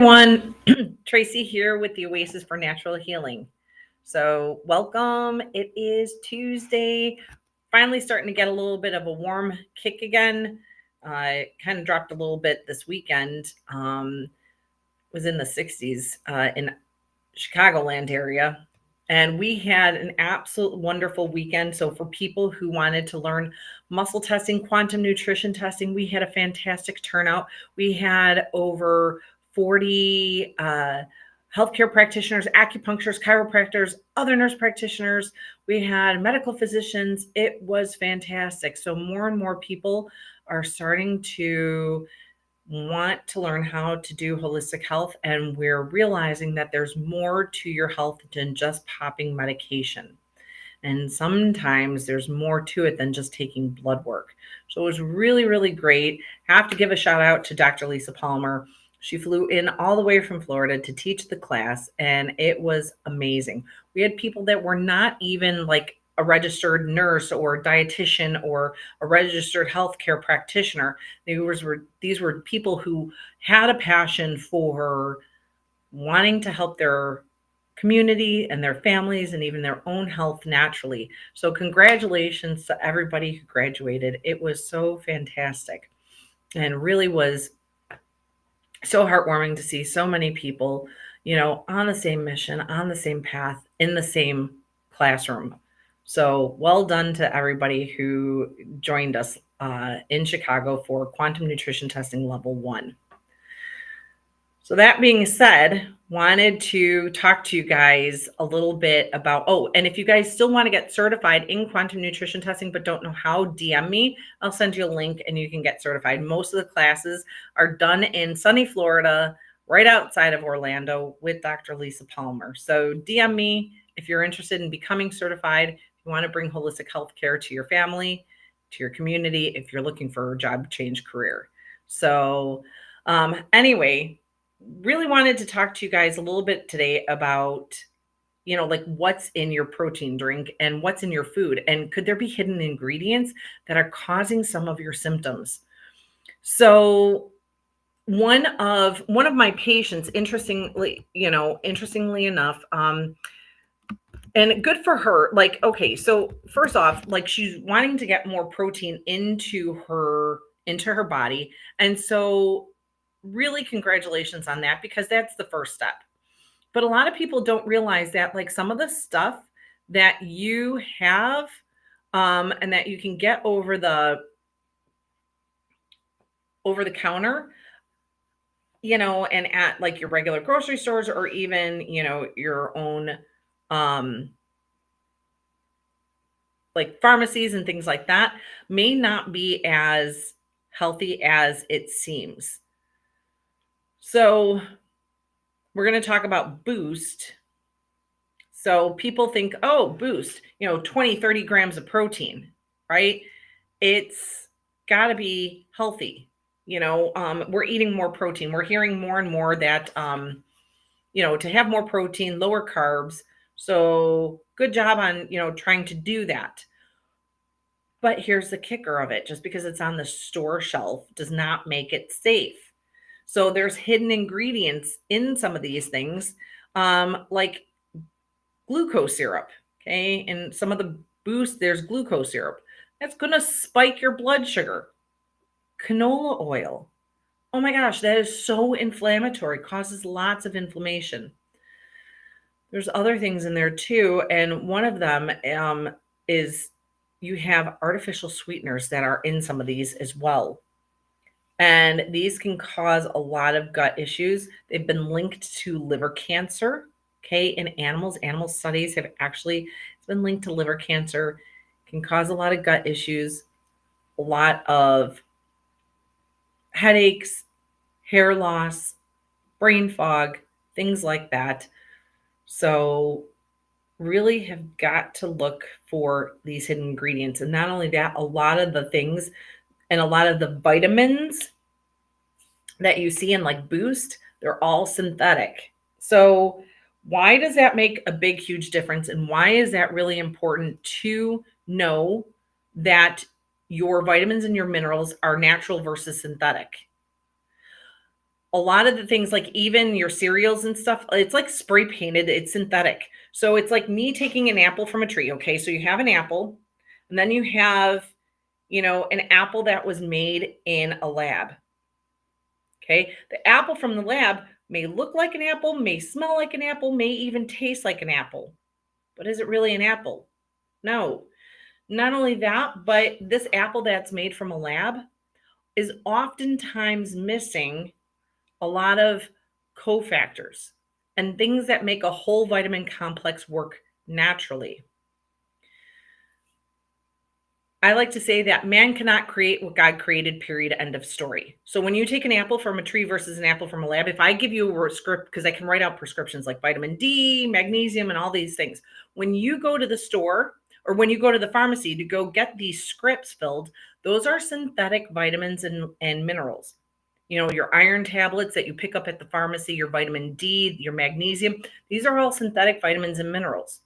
Everyone, Tracy here with the Oasis for Natural Healing. So, welcome. It is Tuesday. Finally, starting to get a little bit of a warm kick again. It kind of dropped a little bit this weekend. Was in the 60s in Chicagoland area. And we had an absolute wonderful weekend. So, for people who wanted to learn muscle testing, quantum nutrition testing, we had a fantastic turnout. We had over 40 healthcare practitioners, acupuncturists, chiropractors, other nurse practitioners. We had medical physicians. It was fantastic. So, more and more people are starting to want to learn how to do holistic health, and we're realizing that there's more to your health than just popping medication. And sometimes there's more to it than just taking blood work. So it was really, really great. Have to give a shout out to Dr. Lisa Palmer. She flew in all the way from Florida to teach the class, and it was amazing. We had people that were not even like a registered nurse or a dietitian or a registered healthcare practitioner. These were people who had a passion for wanting to help their community and their families and even their own health naturally. So, congratulations to everybody who graduated. It was so fantastic and really was so heartwarming to see so many people, on the same mission, on the same path, in the same classroom. So, well done to everybody who joined us in Chicago for quantum nutrition testing level 1. So that being said, wanted to talk to you guys a little bit about, and if you guys still want to get certified in quantum nutrition testing but don't know how, DM me. I'll send you a link and you can get certified. Most of the classes are done in sunny Florida, right outside of Orlando with Dr. Lisa Palmer. So DM me if you're interested in becoming certified, if you want to bring holistic healthcare to your family, to your community, if you're looking for a job change career. So anyway, really wanted to talk to you guys a little bit today about, like what's in your protein drink and what's in your food, and could there be hidden ingredients that are causing some of your symptoms. So one of my patients, interestingly enough, and good for her, like, okay, so first off, like, she's wanting to get more protein into her body, and so really congratulations on that, because that's the first step. But a lot of people don't realize that, like, some of the stuff that you have and that you can get over the counter, and at like your regular grocery stores, or even, your own like pharmacies and things like that, may not be as healthy as it seems. So we're going to talk about Boost. So people think, oh, Boost, 20, 30 grams of protein, right? It's got to be healthy. We're eating more protein. We're hearing more and more that, to have more protein, lower carbs. So good job on, trying to do that. But here's the kicker of it. Just because it's on the store shelf does not make it safe. So there's hidden ingredients in some of these things, like glucose syrup. Okay. And some of the Boost, there's glucose syrup. That's going to spike your blood sugar. Canola oil. Oh my gosh, that is so inflammatory, causes lots of inflammation. There's other things in there too. And one of them is you have artificial sweeteners that are in some of these as well. And these can cause a lot of gut issues. They've been linked to liver cancer. Okay, in animals. Animal studies have actually, it's been linked to liver cancer. Can cause a lot of gut issues, a lot of headaches, hair loss, brain fog, things like that. So really have got to look for these hidden ingredients. And not only that, a lot of the things and a lot of the vitamins that you see in like Boost, they're all synthetic. So why does that make a big, huge difference? And why is that really important to know that your vitamins and your minerals are natural versus synthetic? a lot of the things, like even your cereals and stuff, it's like spray painted, it's synthetic. So it's like me taking an apple from a tree. Okay. So you have an apple, and then you have, an apple that was made in a lab. Okay. The apple from the lab may look like an apple, may smell like an apple, may even taste like an apple. But is it really an apple? No. Not only that, but this apple that's made from a lab is oftentimes missing a lot of cofactors and things that make a whole vitamin complex work naturally. I like to say that man cannot create what God created, period, end of story. So when you take an apple from a tree versus an apple from a lab, if I give you a script, because I can write out prescriptions like vitamin D, magnesium, and all these things, when you go to the store or when you go to the pharmacy to go get these scripts filled, those are synthetic vitamins and minerals. Your iron tablets that you pick up at the pharmacy, your vitamin D, your magnesium, these are all synthetic vitamins and minerals.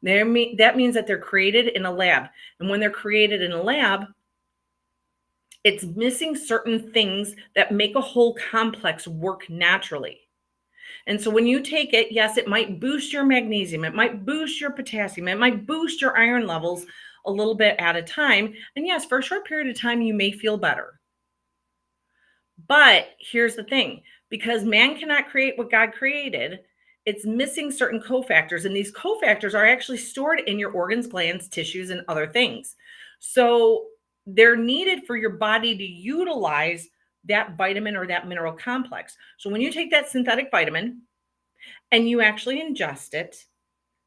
That means that they're created in a lab. And when they're created in a lab, it's missing certain things that make a whole complex work naturally. And so when you take it, yes, it might boost your magnesium, it might boost your potassium, it might boost your iron levels a little bit at a time. And yes, for a short period of time, you may feel better. But here's the thing, because man cannot create what God created, it's missing certain cofactors. And these cofactors are actually stored in your organs, glands, tissues, and other things. So they're needed for your body to utilize that vitamin or that mineral complex. So when you take that synthetic vitamin and you actually ingest it,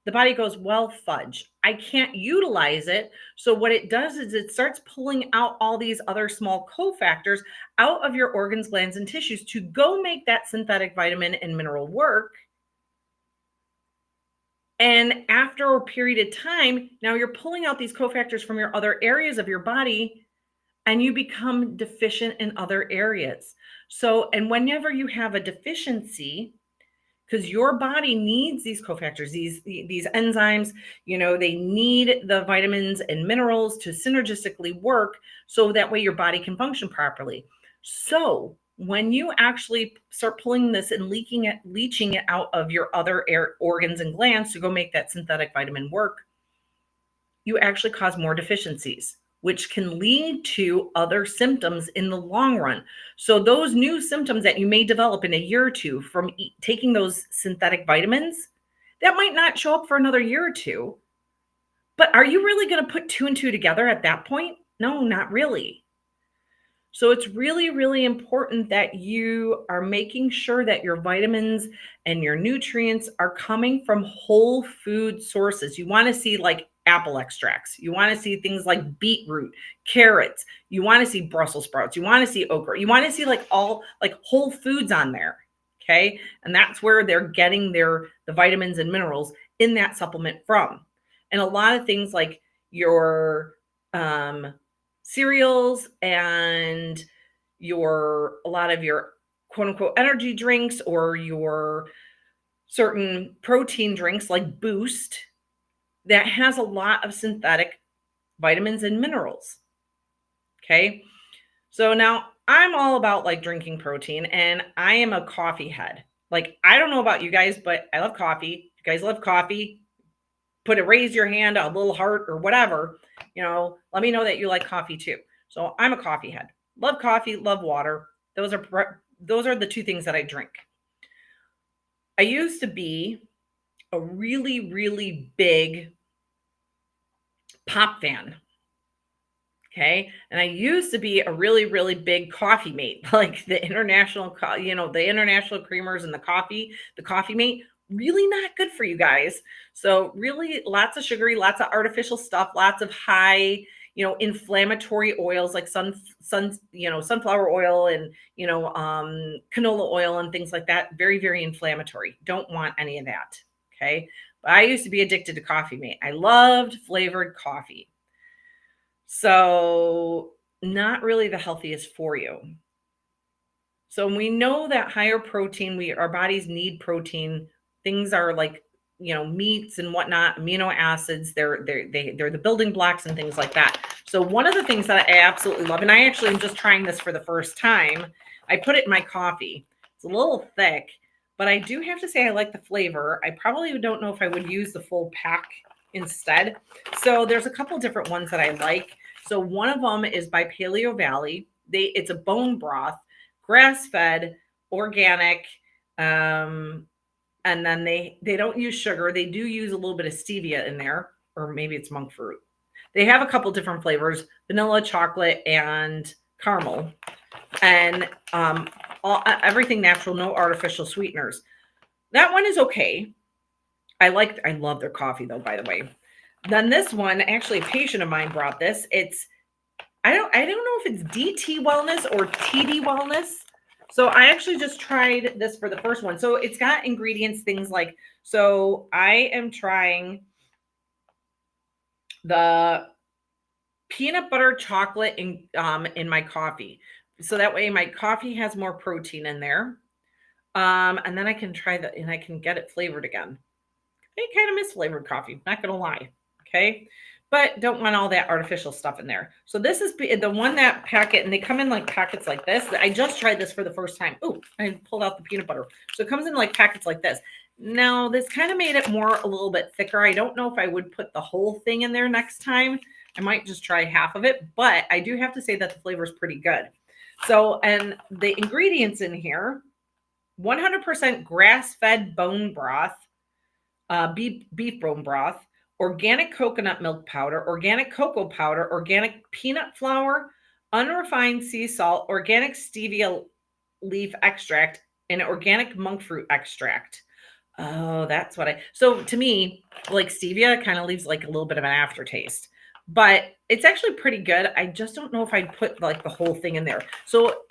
the body goes, well, fudge, I can't utilize it. So what it does is it starts pulling out all these other small cofactors out of your organs, glands, and tissues to go make that synthetic vitamin and mineral work. And after a period of time, now you're pulling out these cofactors from your other areas of your body, and you become deficient in other areas. So, and whenever you have a deficiency, because your body needs these cofactors, these enzymes, they need the vitamins and minerals to synergistically work so that way your body can function properly. So when you actually start pulling this and leaching it out of your other organs and glands to go make that synthetic vitamin work, you actually cause more deficiencies, which can lead to other symptoms in the long run. So those new symptoms that you may develop in a year or two from taking those synthetic vitamins, that might not show up for another year or two. But are you really going to put two and two together at that point? No, not really. So it's really, really important that you are making sure that your vitamins and your nutrients are coming from whole food sources. You want to see like apple extracts. You want to see things like beetroot, carrots. You want to see Brussels sprouts. You want to see okra. You want to see like all like whole foods on there. Okay. And that's where they're getting the vitamins and minerals in that supplement from. And a lot of things like your cereals and a lot of your quote unquote energy drinks or your certain protein drinks like Boost that has a lot of synthetic vitamins and minerals. Okay. So now I'm all about like drinking protein, and I am a coffee head. Like, I don't know about you guys, but I love coffee. You guys love coffee? Raise your hand, a little heart or whatever, let me know that you like coffee too. So I'm a coffee head, love coffee, love water. Those are the two things that I drink. I used to be a really, really big pop fan. Okay. And I used to be a really, really big coffee mate, like the international creamers and the coffee mate. Really not good for you guys. So really lots of sugary, lots of artificial stuff, lots of high, inflammatory oils like sunflower oil and, canola oil and things like that. Very, very inflammatory. Don't want any of that. Okay. But I used to be addicted to coffee mate. I loved flavored coffee. So not really the healthiest for you. So we know that higher protein, our bodies need protein. Things are like, meats and whatnot, amino acids, they're the building blocks and things like that. So one of the things that I absolutely love, and I actually am just trying this for the first time, I put it in my coffee. It's a little thick, but I do have to say I like the flavor. I probably don't know if I would use the full pack instead. So there's a couple different ones that I like. So one of them is by Paleo Valley. It's a bone broth, grass fed, organic. Um, and then they don't use sugar. They do use a little bit of stevia in there, or maybe it's monk fruit. They have a couple different flavors: vanilla, chocolate, and caramel, and everything natural, no artificial sweeteners. That one is okay. I love their coffee though, by the way. Then this one, actually, a patient of mine brought this. I don't know if it's DT Wellness or TD Wellness. So I actually just tried this for the first one. So it's got ingredients, things like, so I am trying the peanut butter chocolate in my coffee. So that way my coffee has more protein in there. And then I can try that and I can get it flavored again. I kind of miss flavored coffee, not gonna lie. Okay. But don't want all that artificial stuff in there. So this is the one that packet, and they come in like packets like this. I just tried this for the first time. Oh, I pulled out the peanut butter. So it comes in like packets like this. Now, this kind of made it more a little bit thicker. I don't know if I would put the whole thing in there next time. I might just try half of it, but I do have to say that the flavor is pretty good. So, and the ingredients in here, 100% grass-fed bone broth, beef bone broth, organic coconut milk powder, organic cocoa powder, organic peanut flour, unrefined sea salt, organic stevia leaf extract, and organic monk fruit extract. Oh, that's what so to me, like stevia kind of leaves like a little bit of an aftertaste, but it's actually pretty good. I just don't know if I'd put like the whole thing in there. So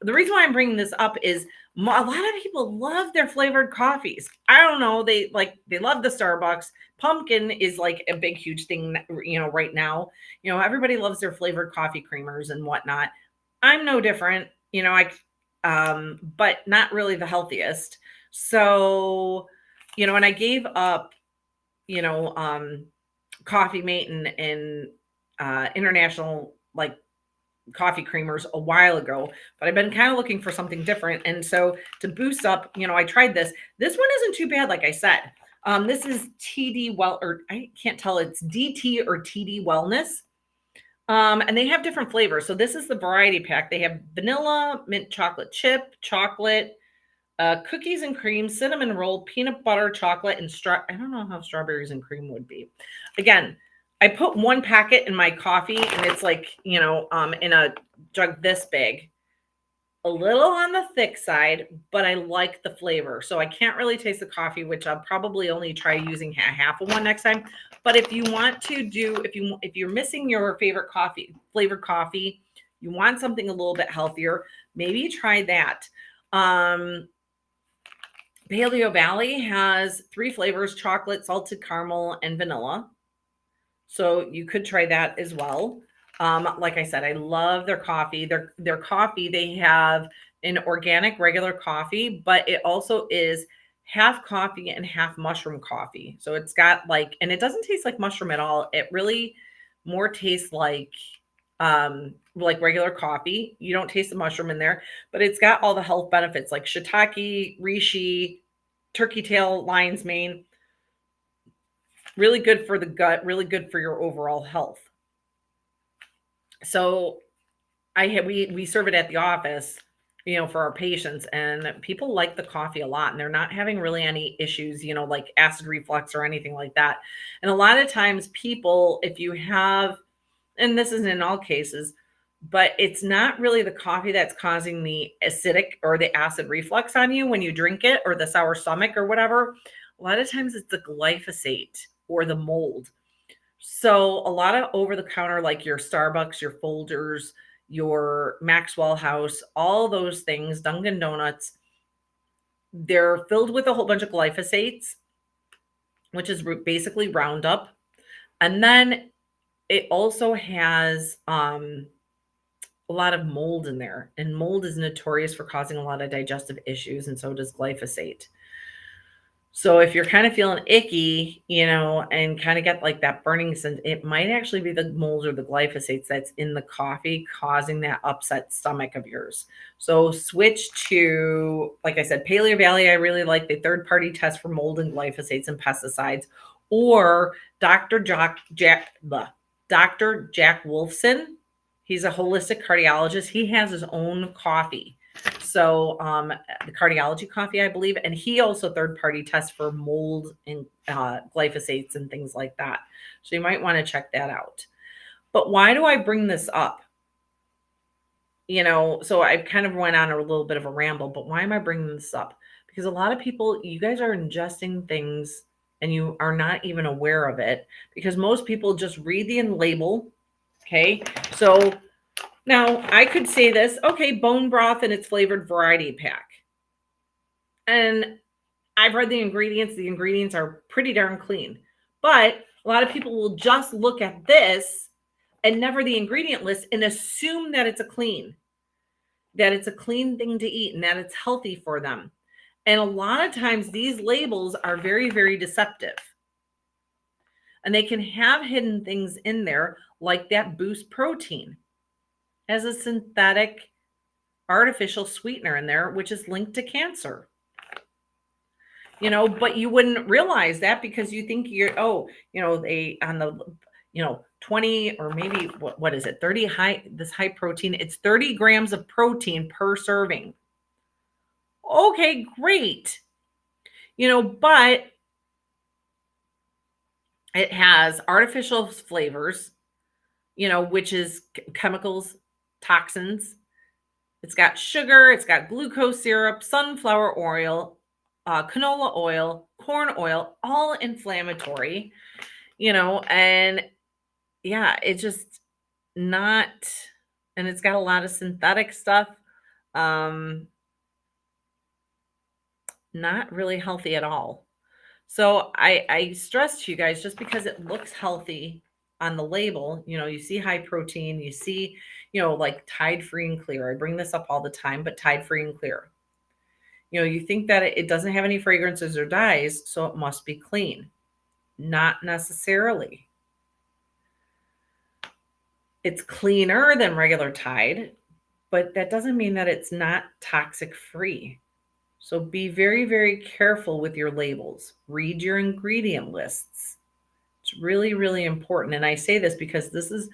the reason why I'm bringing this up is a lot of people love their flavored coffees. I don't know. They love the Starbucks. Pumpkin is like a big, huge thing, right now. Everybody loves their flavored coffee creamers and whatnot. I'm no different, but not really the healthiest. So, and I gave up, Coffee Mate and international like coffee creamers a while ago, but I've been kind of looking for something different. And so to boost up, I tried this. This one isn't too bad, like I said. This is or I can't tell it's DT or TD Wellness. And they have different flavors. So this is the variety pack. They have vanilla, mint chocolate chip, chocolate, cookies and cream, cinnamon roll, peanut butter, chocolate, and I don't know how strawberries and cream would be. Again, I put one packet in my coffee, and it's like, in a jug this big. A little on the thick side, but I like the flavor. So I can't really taste the coffee, which I'll probably only try using half of one next time. But if you want to if you're missing your favorite flavored coffee, you want something a little bit healthier, maybe try that. Paleo Valley has 3 flavors: chocolate, salted caramel, and vanilla. So you could try that as well. Like I said, I love their coffee. Their coffee, they have an organic regular coffee, but it also is half coffee and half mushroom coffee. So it's got and it doesn't taste like mushroom at all. It really more tastes like regular coffee. You don't taste the mushroom in there, but it's got all the health benefits like shiitake, reishi, turkey tail, lion's mane. Really good for the gut, really good for your overall health. So we serve it at the office, for our patients, and people like the coffee a lot, and they're not having really any issues, like acid reflux or anything like that. And a lot of times people, if you have, and this isn't in all cases, but it's not really the coffee that's causing the acidic or the acid reflux on you when you drink it, or the sour stomach or whatever. A lot of times it's the glyphosate or the mold. So a lot of over the counter, like your Starbucks, your Folgers, your Maxwell House, all those things, Dunkin' Donuts, they're filled with a whole bunch of glyphosates, which is basically Roundup. And then it also has a lot of mold in there. And mold is notorious for causing a lot of digestive issues, and so does glyphosate. So if you're kind of feeling icky, and kind of get like that burning sense, it might actually be the mold or the glyphosates that's in the coffee causing that upset stomach of yours. So switch to, like I said, Paleo Valley. I really like the third-party test for mold and glyphosates and pesticides, or Dr. Jack Wolfson. He's a holistic cardiologist. He has his own coffee. So the cardiology coffee, I believe, and he also third party tests for mold and glyphosates and things like that. So you might want to check that out. But why do I bring this up? So I kind of went on a little bit of a ramble, but why am I bringing this up? Because a lot of people, you guys are ingesting things and you are not even aware of it, because most people just read the label. Okay. So now I could say this, okay, bone broth and its flavored variety pack. And I've read the ingredients. The ingredients are pretty darn clean. But a lot of people will just look at this and never the ingredient list and assume that it's a clean thing to eat and that it's healthy for them. And a lot of times these labels are very, very deceptive. And they can have hidden things in there, like that Boost protein as a synthetic artificial sweetener in there, which is linked to cancer. But you wouldn't realize that because you think they on the 20 or maybe what is it, 30 high protein, it's 30 grams of protein per serving. Okay, great. But it has artificial flavors, which is chemicals, toxins. It's got sugar, it's got glucose syrup, sunflower oil, canola oil, corn oil, all inflammatory, and yeah, it's just not, and it's got a lot of synthetic stuff, not really healthy at all. So I stress to you guys, just because it looks healthy on the label, you see high protein, you see, like Tide Free and Clear. I bring this up all the time, but Tide Free and Clear. You think that it doesn't have any fragrances or dyes, so it must be clean. Not necessarily. It's cleaner than regular Tide, but that doesn't mean that it's not toxic free. So be very, very careful with your labels. Read your ingredient lists. It's really, really important. And I say this because this is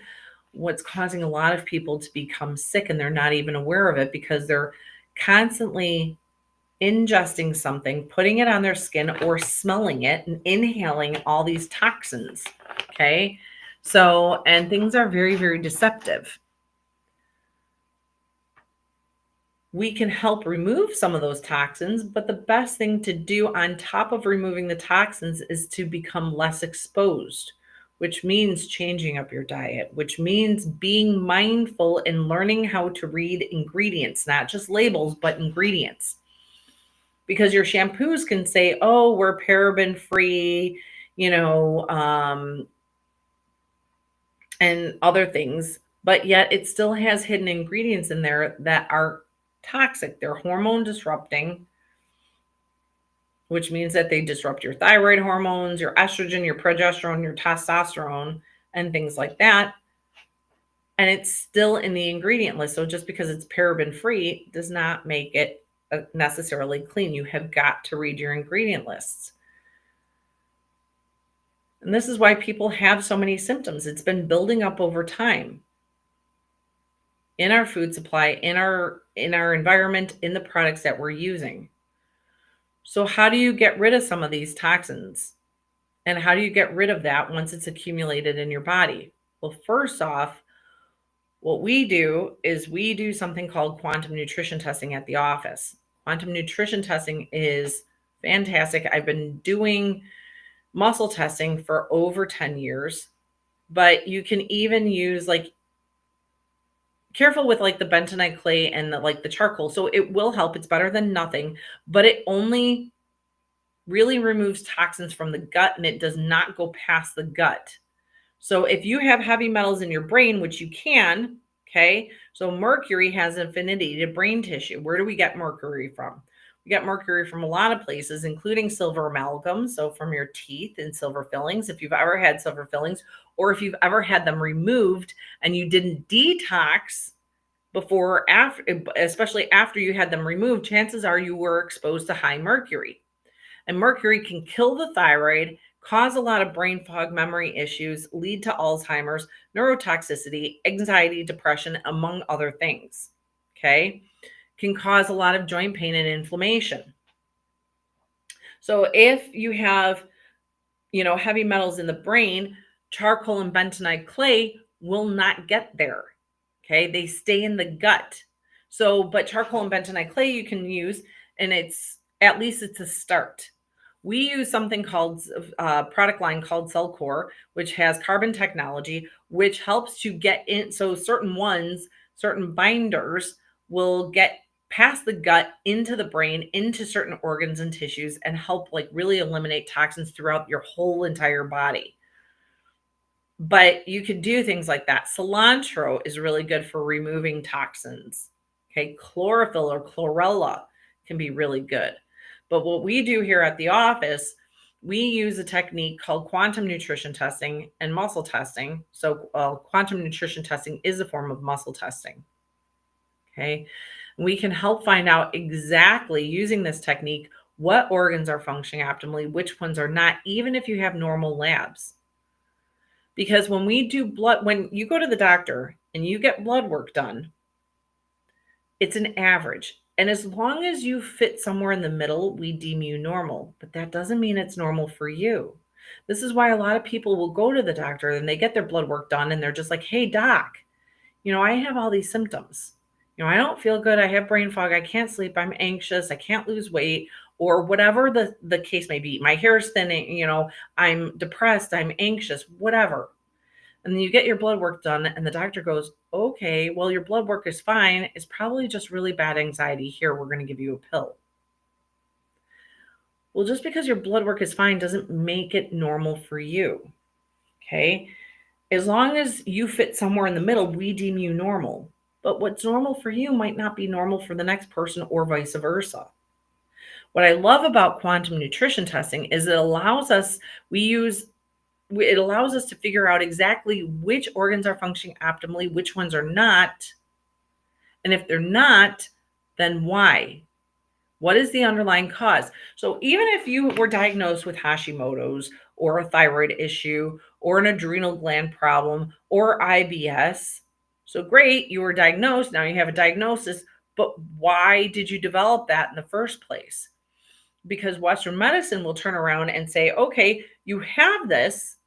what's causing a lot of people to become sick, and they're not even aware of it because they're constantly ingesting something, putting it on their skin, or smelling it and inhaling all these toxins. Okay. So, and things are very, very deceptive. We can help remove some of those toxins, but the best thing to do on top of removing the toxins is to become less exposed, which means changing up your diet, which means being mindful and learning how to read ingredients, not just labels, but ingredients. Because your shampoos can say, oh, we're paraben free, and other things, but yet it still has hidden ingredients in there that are toxic. They're hormone disrupting, which means that they disrupt your thyroid hormones, your estrogen, your progesterone, your testosterone, and things like that. And it's still in the ingredient list. So just because it's paraben free does not make it necessarily clean. You have got to read your ingredient lists. And this is why people have so many symptoms. It's been building up over time in our food supply, in our environment, in the products that we're using. So how do you get rid of some of these toxins? And how do you get rid of that once it's accumulated in your body? Well, first off, what we do is we do something called quantum nutrition testing at the office. Quantum nutrition testing is fantastic. I've been doing muscle testing for over 10 years, but you can even use, like, careful with like the bentonite clay and the charcoal. So it will help. It's better than nothing, but it only really removes toxins from the gut, and it does not go past the gut. So if you have heavy metals in your brain, which you can, okay, so mercury has an affinity to brain tissue. Where do we get mercury from? You get mercury from a lot of places, including silver amalgam. So from your teeth and silver fillings, if you've ever had silver fillings, or if you've ever had them removed and you didn't detox before or after, especially after you had them removed, chances are you were exposed to high mercury. And mercury can kill the thyroid, cause a lot of brain fog, memory issues, lead to Alzheimer's, neurotoxicity, anxiety, depression, among other things. Okay. Can cause a lot of joint pain and inflammation. So if you have, heavy metals in the brain, charcoal and bentonite clay will not get there. Okay. They stay in the gut. So, but charcoal and bentonite clay you can use, and at least it's a start. We use something called product line called Cellcore, which has carbon technology, which helps to get in. So certain binders will get past the gut into the brain, into certain organs and tissues, and help like really eliminate toxins throughout your whole entire body. But you could do things like that. Cilantro is really good for removing toxins. Okay. Chlorophyll or chlorella can be really good. But what we do here at the office, we use a technique called quantum nutrition testing and muscle testing. So, quantum nutrition testing is a form of muscle testing. Okay. We can help find out exactly using this technique what organs are functioning optimally, which ones are not, even if you have normal labs. Because when you go to the doctor and you get blood work done, it's an average. And as long as you fit somewhere in the middle, we deem you normal. But that doesn't mean it's normal for you. This is why a lot of people will go to the doctor and they get their blood work done and they're just like, hey, doc, I have all these symptoms. I don't feel good. I have brain fog. I can't sleep. I'm anxious. I can't lose weight, or whatever the case may be. My hair is thinning. I'm depressed. I'm anxious, whatever. And then you get your blood work done, and the doctor goes, okay, well, your blood work is fine. It's probably just really bad anxiety. Here, we're going to give you a pill. Well, just because your blood work is fine doesn't make it normal for you. Okay. As long as you fit somewhere in the middle, we deem you normal. But what's normal for you might not be normal for the next person, or vice versa. What I love about quantum nutrition testing is it allows us to figure out exactly which organs are functioning optimally, which ones are not. And if they're not, then why? What is the underlying cause? So even if you were diagnosed with Hashimoto's or a thyroid issue or an adrenal gland problem or IBS, so great, you were diagnosed, now you have a diagnosis, but why did you develop that in the first place? Because Western medicine will turn around and say, okay, you have this,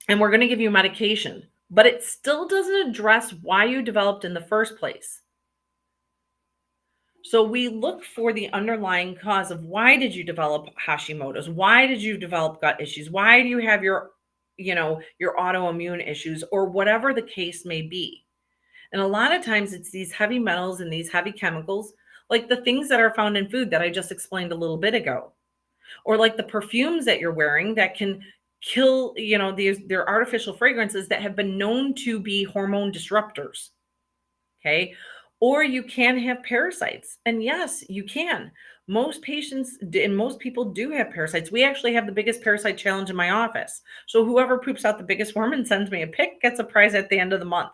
and we're going to give you medication, but it still doesn't address why you developed in the first place. So we look for the underlying cause of why did you develop Hashimoto's? Why did you develop gut issues? Why do you have your autoimmune issues, or whatever the case may be? And a lot of times it's these heavy metals and these heavy chemicals, like the things that are found in food that I just explained a little bit ago, or like the perfumes that you're wearing that can kill, they're artificial fragrances that have been known to be hormone disruptors. Okay. Or you can have parasites. And yes, you can. Most patients and most people do have parasites. We actually have the biggest parasite challenge in my office. So whoever poops out the biggest worm and sends me a pic gets a prize at the end of the month.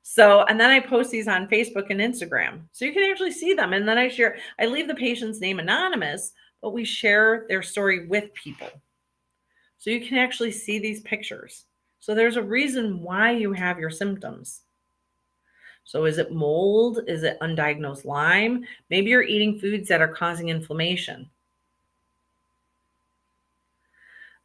So, and then I post these on Facebook and Instagram. So you can actually see them. And then I leave the patient's name anonymous, but we share their story with people. So you can actually see these pictures. So there's a reason why you have your symptoms. So is it mold? Is it undiagnosed Lyme? Maybe you're eating foods that are causing inflammation.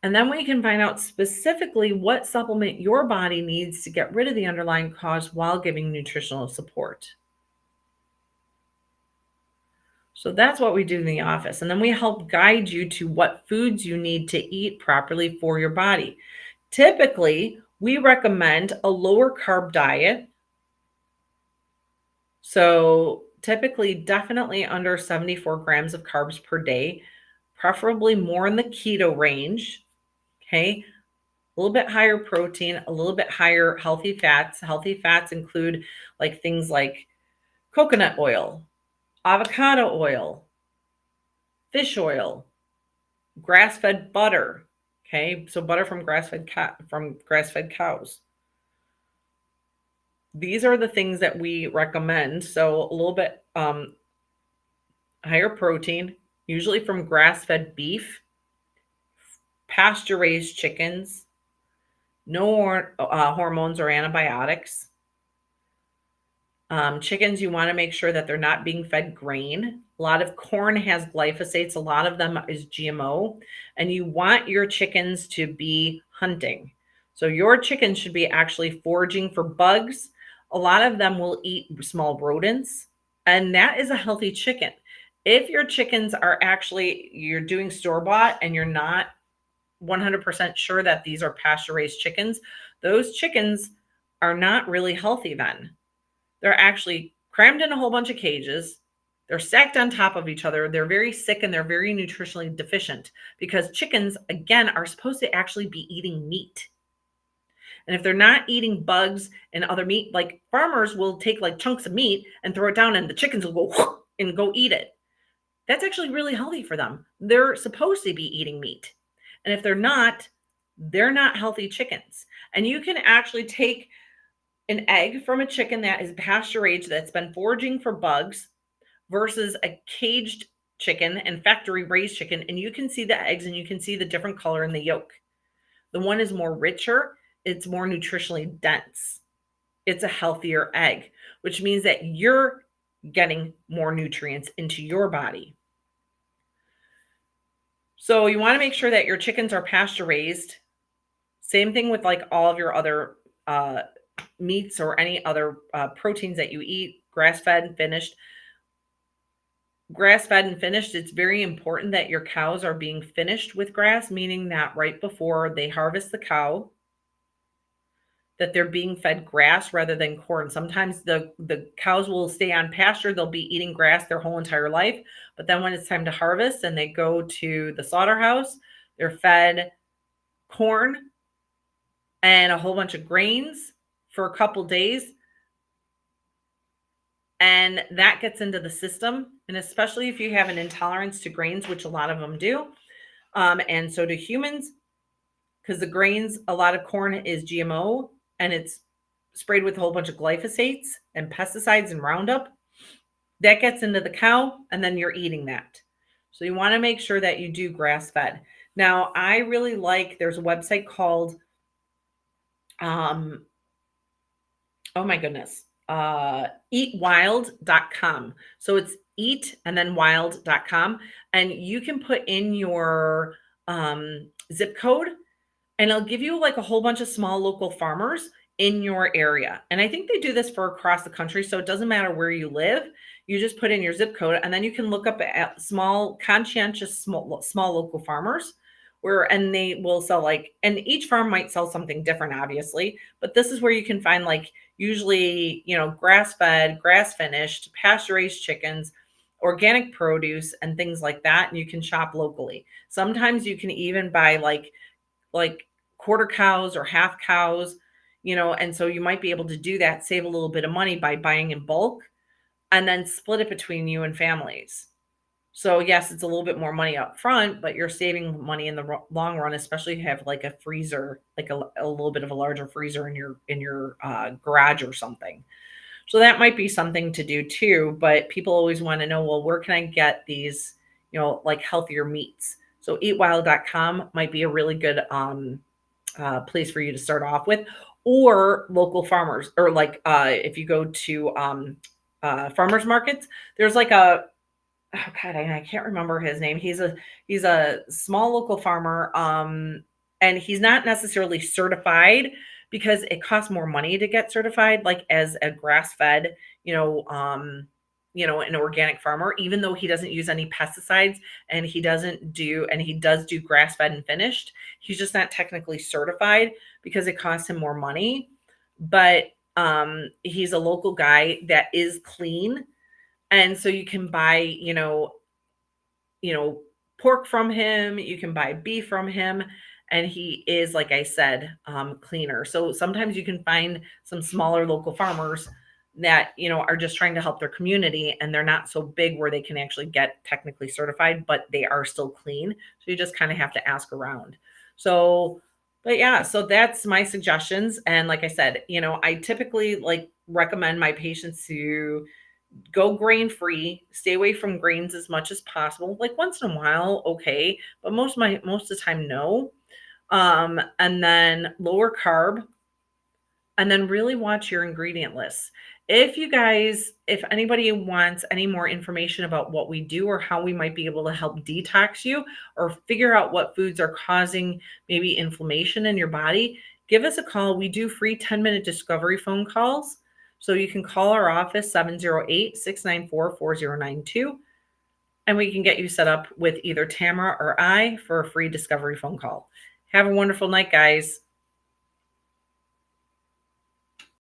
And then we can find out specifically what supplement your body needs to get rid of the underlying cause while giving nutritional support. So that's what we do in the office. And then we help guide you to what foods you need to eat properly for your body. Typically, we recommend a lower carb diet. So typically, definitely under 74 grams of carbs per day, preferably more in the keto range. Okay. A little bit higher protein, a little bit higher healthy fats. Healthy fats include like things like coconut oil, avocado oil, fish oil, grass-fed butter. Okay, so butter from grass-fed cows. These are the things that we recommend. So a little bit higher protein, usually from grass-fed beef, pasture-raised chickens, no hormones or antibiotics. Chickens, you want to make sure that they're not being fed grain. A lot of corn has glyphosates. A lot of them is GMO. And you want your chickens to be hunting. So your chickens should be actually foraging for bugs. A lot of them will eat small rodents. And that is a healthy chicken. If your chickens are actually, you're doing store-bought and you're not 100% sure that these are pasture-raised chickens, those chickens are not really healthy then. They're actually crammed in a whole bunch of cages. They're stacked on top of each other. They're very sick and they're very nutritionally deficient because chickens, again, are supposed to actually be eating meat. And if they're not eating bugs and other meat, like farmers will take like chunks of meat and throw it down and the chickens will go and go eat it. That's actually really healthy for them. They're supposed to be eating meat. And if they're not healthy chickens. And you can actually take an egg from a chicken that is pasture raised that's been foraging for bugs versus a caged chicken and factory raised chicken, and you can see the eggs and you can see the different color in the yolk. The one is more richer, it's more nutritionally dense, it's a healthier egg, which means that you're getting more nutrients into your body. So you want to make sure that your chickens are pasture raised. Same thing with like all of your other meats or any other proteins that you eat, grass-fed and finished. Grass-fed and finished, it's very important that your cows are being finished with grass, meaning that right before they harvest the cow, that they're being fed grass rather than corn. Sometimes the cows will stay on pasture, they'll be eating grass their whole entire life, but then when it's time to harvest and they go to the slaughterhouse, they're fed corn and a whole bunch of grains for a couple days. And that gets into the system. And especially if you have an intolerance to grains, which a lot of them do. And so do humans, because the grains, a lot of corn is GMO and it's sprayed with a whole bunch of glyphosates and pesticides and Roundup. That gets into the cow and then you're eating that. So you want to make sure that you do grass fed. Now, I really like, there's a website called, oh my goodness, eatwild.com. So it's eat and then wild.com. And you can put in your zip code and it'll give you like a whole bunch of small local farmers in your area. And I think they do this for across the country. So it doesn't matter where you live. You just put in your zip code and then you can look up at small, conscientious, small local farmers and they will sell like, and each farm might sell something different, obviously, but this is where you can find like usually, grass-fed, grass-finished, pasture-raised chickens, organic produce, and things like that. And you can shop locally. Sometimes you can even buy like quarter cows or half cows, and so you might be able to do that, save a little bit of money by buying in bulk and then split it between you and families. So yes, it's a little bit more money up front, but you're saving money in the long run, especially if you have like a freezer, like a little bit of a larger freezer in your garage or something. So that might be something to do too. But people always want to know, well, where can I get these, like healthier meats? So eatwild.com might be a really good place for you to start off with, or local farmers, or like if you go to farmers markets, there's like oh God, I can't remember his name. He's a small local farmer, and he's not necessarily certified because it costs more money to get certified, like as a grass-fed, an organic farmer, even though he doesn't use any pesticides and he does do grass-fed and finished. He's just not technically certified because it costs him more money. But he's a local guy that is clean. And so you can buy, pork from him, you can buy beef from him, and he is, like I said, cleaner. So sometimes you can find some smaller local farmers that, you know, are just trying to help their community, and they're not so big where they can actually get technically certified, but they are still clean. So you just kind of have to ask around. So, but yeah, so that's my suggestions. And like I said, you know, I typically like recommend my patients to go grain free, stay away from grains as much as possible. Like once in a while, okay, but most of the time, no. And then lower carb, and then really watch your ingredient lists. If anybody wants any more information about what we do or how we might be able to help detox you or figure out what foods are causing maybe inflammation in your body, give us a call. We do free 10-minute discovery phone calls. So you can call our office 708-694-4092, and we can get you set up with either Tamara or I for a free discovery phone call. Have a wonderful night, guys.